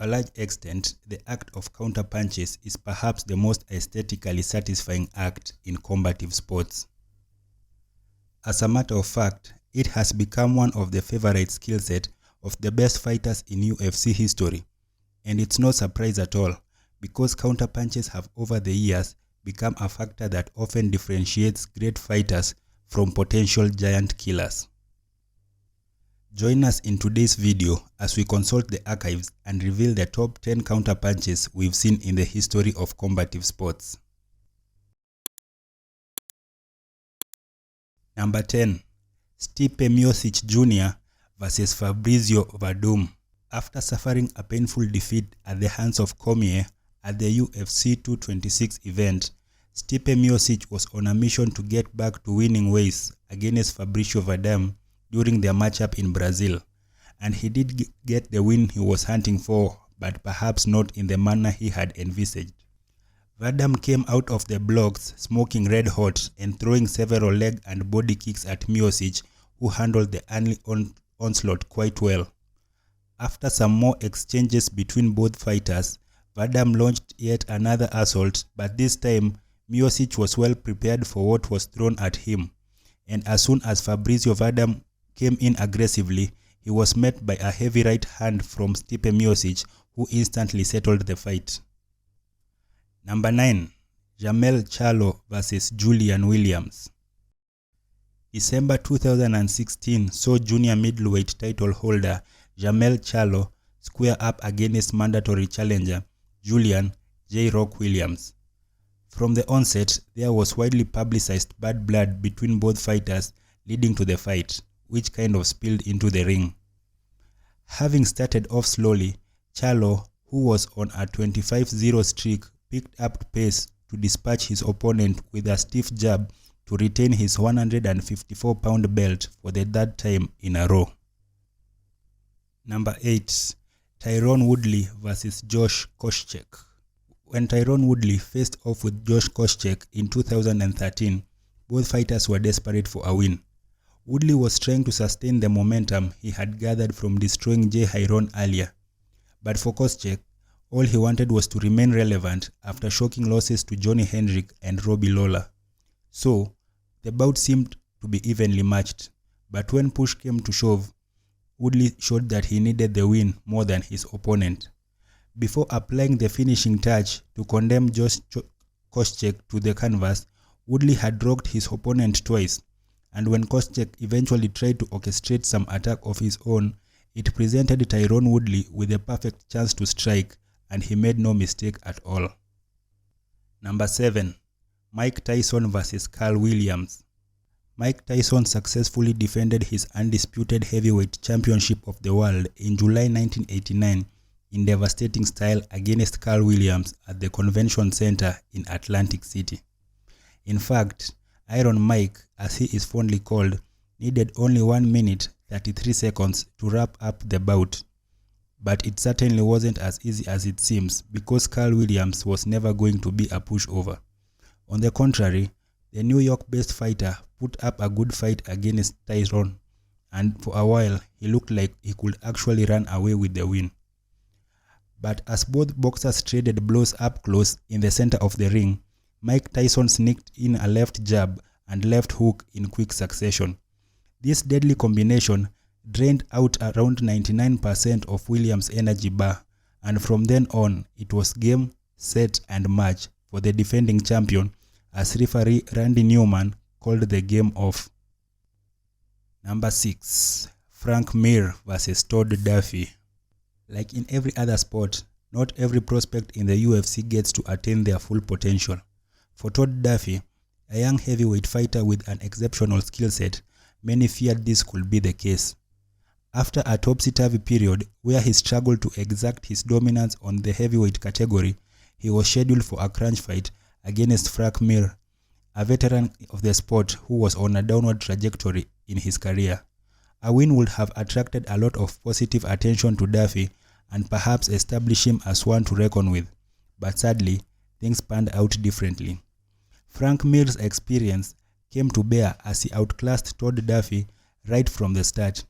a large extent, the act of counterpunches is perhaps the most aesthetically satisfying act in combative sports. As a matter of fact, it has become one of the favorite skill set of the best fighters in UFC history, and it's no surprise at all, because counterpunches have over the years become a factor that often differentiates great fighters from potential giant killers. Join us in today's video as we consult the archives and reveal the top 10 counterpunches we've seen in the history of combative sports. Number 10. Stipe Miocic Jr. vs Fabrizio Verdum. After suffering a painful defeat at the hands of Cormier at the UFC 226 event, Stipe Miocic was on a mission to get back to winning ways against Fabrizio Verdum during their matchup in Brazil, and he did get the win he was hunting for, but perhaps not in the manner he had envisaged. Verdum came out of the blocks smoking red hot and throwing several leg and body kicks at Miocic, who handled the early onslaught quite well. After some more exchanges between both fighters, Verdum launched yet another assault, but this time Miocic was well prepared for what was thrown at him, and as soon as Fabrizio Verdum came in aggressively, he was met by a heavy right hand from Stipe Miocic, who instantly settled the fight. Number 9. Jermell Charlo vs Julian Williams. December 2016 saw junior middleweight title holder Jermell Charlo square up against mandatory challenger Julian J. Rock Williams. From the onset, there was widely publicized bad blood between both fighters leading to the fight, which kind of spilled into the ring. Having started off slowly, Charlo, who was on a 25-0 streak, picked up pace to dispatch his opponent with a stiff jab to retain his 154-pound belt for the third time in a row. Number 8. Tyron Woodley vs Josh Koscheck. When Tyron Woodley faced off with Josh Koscheck in 2013, both fighters were desperate for a win. Woodley was trying to sustain the momentum he had gathered from destroying Jay Hieron earlier. But for Koscheck, all he wanted was to remain relevant after shocking losses to Johnny Hendrick and Robbie Lawler. So, the bout seemed to be evenly matched, but when push came to shove, Woodley showed that he needed the win more than his opponent. Before applying the finishing touch to condemn Josh Koscheck to the canvas, Woodley had rocked his opponent twice, and when Koscheck eventually tried to orchestrate some attack of his own, it presented Tyron Woodley with a perfect chance to strike, and he made no mistake at all. Number 7. Mike Tyson vs Carl Williams. Mike Tyson successfully defended his undisputed heavyweight championship of the world in July 1989 in devastating style against Carl Williams at the Convention Center in Atlantic City. In fact, Iron Mike, as he is fondly called, needed only 1 minute 33 seconds to wrap up the bout. But it certainly wasn't as easy as it seems, because Carl Williams was never going to be a pushover. On the contrary, the New York-based fighter put up a good fight against Tyson, and for a while he looked like he could actually run away with the win. But as both boxers traded blows up close in the center of the ring, Mike Tyson sneaked in a left jab and left hook in quick succession. This deadly combination drained out around 99% of Williams' energy bar, and from then on, it was game, set, and match for the defending champion, as referee Randy Newman called the game off. Number 6. Frank Mir vs Todd Duffy. Like in every other sport, not every prospect in the UFC gets to attain their full potential. For Todd Duffy, a young heavyweight fighter with an exceptional skill set, many feared this could be the case. After a topsy-turvy period where he struggled to exact his dominance on the heavyweight category, he was scheduled for a crunch fight against Frank Mir, a veteran of the sport who was on a downward trajectory in his career. A win would have attracted a lot of positive attention to Duffy and perhaps establish him as one to reckon with, but sadly, things panned out differently. Frank Mir's experience came to bear as he outclassed Todd Duffy right from the start.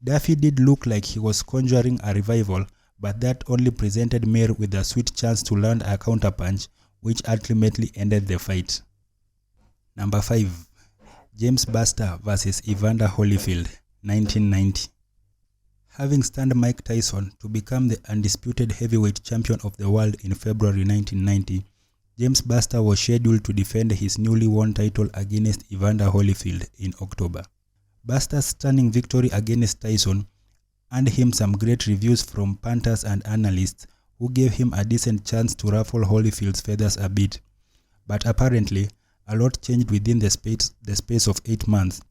Duffy did look like he was conjuring a revival, but that only presented Mir with a sweet chance to land a counterpunch, which ultimately ended the fight. Number 5. James Buster vs. Evander Holyfield, 1990. Having stunned Mike Tyson to become the undisputed heavyweight champion of the world in February 1990, James Buster was scheduled to defend his newly won title against Evander Holyfield in October. Buster's stunning victory against Tyson earned him some great reviews from punters and analysts who gave him a decent chance to ruffle Holyfield's feathers a bit. But apparently, a lot changed within the space of 8 months.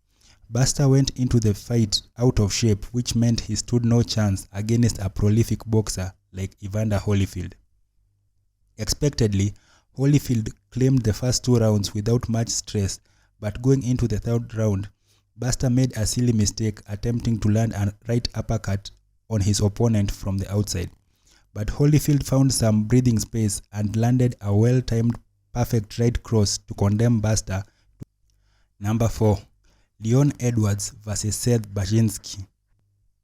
Buster went into the fight out of shape, which meant he stood no chance against a prolific boxer like Evander Holyfield. Expectedly, Holyfield claimed the first 2 rounds without much stress, but going into the 3rd round, Buster made a silly mistake attempting to land a right uppercut on his opponent from the outside. But Holyfield found some breathing space and landed a well-timed perfect right cross to condemn Buster. Number 4. Leon Edwards vs. Seth Baczynski.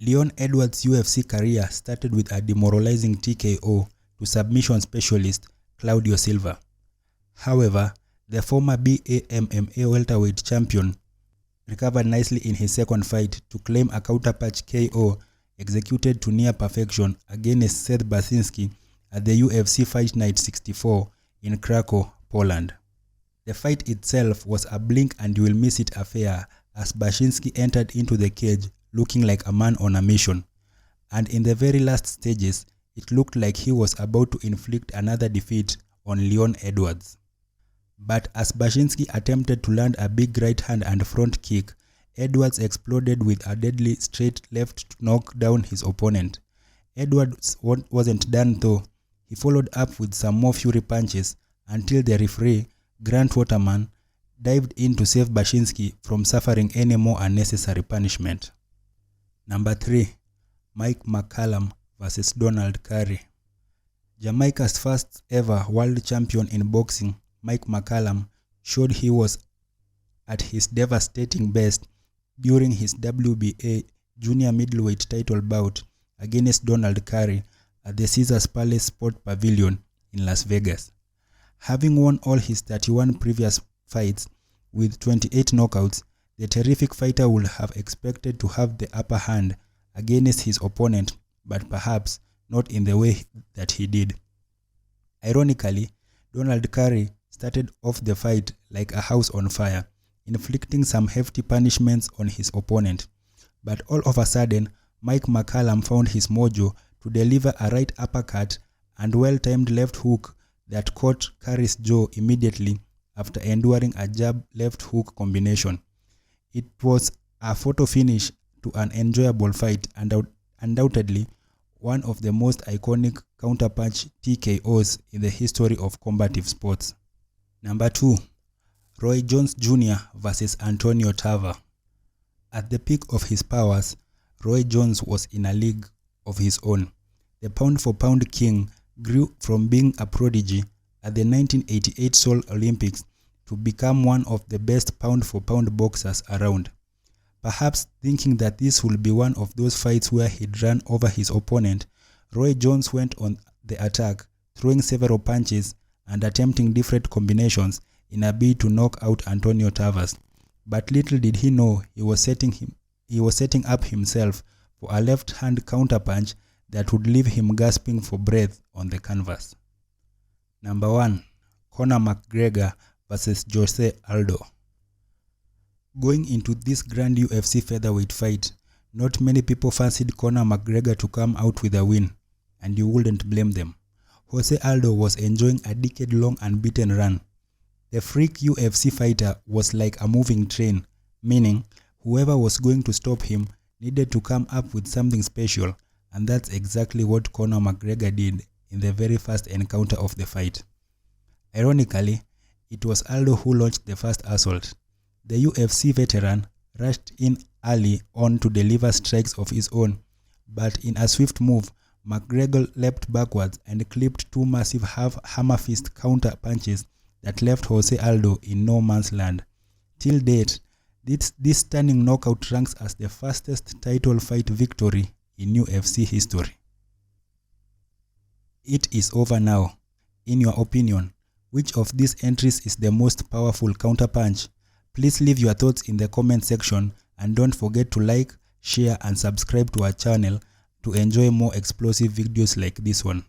Leon Edwards' UFC career started with a demoralizing TKO to submission specialist Claudio Silva. However, the former BAMMA welterweight champion recovered nicely in his second fight to claim a counterpunch KO executed to near perfection against Seth Baczynski at the UFC Fight Night 64 in Krakow, Poland. The fight itself was a blink and you will miss it affair as Baczynski entered into the cage looking like a man on a mission, and in the very last stages, it looked like he was about to inflict another defeat on Leon Edwards. But as Baczynski attempted to land a big right hand and front kick, Edwards exploded with a deadly straight left to knock down his opponent. Edwards wasn't done though. He followed up with some more fury punches until the referee, Grant Waterman, dived in to save Baczynski from suffering any more unnecessary punishment. Number 3. Mike McCallum vs. Donald Curry. Jamaica's first ever world champion in boxing, Mike McCallum, showed he was at his devastating best during his WBA junior middleweight title bout against Donald Curry at the Caesars Palace Sport Pavilion in Las Vegas. Having won all his 31 previous fights with 28 knockouts, the terrific fighter would have expected to have the upper hand against his opponent, but perhaps not in the way that he did. Ironically, Donald Curry started off the fight like a house on fire, inflicting some hefty punishments on his opponent. But all of a sudden, Mike McCallum found his mojo to deliver a right uppercut and well-timed left hook that caught Curry's jaw immediately after enduring a jab left hook combination. It was a photo finish to an enjoyable fight and undoubtedly one of the most iconic counterpunch TKOs in the history of combative sports. Number 2. Roy Jones Jr. vs. Antonio Tarver. At the peak of his powers, Roy Jones was in a league of his own. The pound-for-pound king grew from being a prodigy at the 1988 Seoul Olympics to become one of the best pound-for-pound boxers around. Perhaps thinking that this would be one of those fights where he'd run over his opponent, Roy Jones went on the attack, throwing several punches and attempting different combinations in a bid to knock out Antonio Tarver. But little did he know he was setting up himself for a left-hand counterpunch that would leave him gasping for breath on the canvas. Number 1. Conor McGregor vs. Jose Aldo. Going into this grand UFC featherweight fight, not many people fancied Conor McGregor to come out with a win, and you wouldn't blame them. Jose Aldo was enjoying a decade-long unbeaten run. The freak UFC fighter was like a moving train, meaning whoever was going to stop him needed to come up with something special, and that's exactly what Conor McGregor did in the very first encounter of the fight. Ironically, it was Aldo who launched the first assault. The UFC veteran rushed in early on to deliver strikes of his own, but in a swift move, McGregor leapt backwards and clipped 2 massive hammer fist counter punches that left Jose Aldo in no man's land. Till date, this stunning knockout ranks as the fastest title fight victory in UFC history. It is over now. In your opinion, which of these entries is the most powerful counterpunch? Please leave your thoughts in the comment section and don't forget to like, share and subscribe to our channel to enjoy more explosive videos like this one.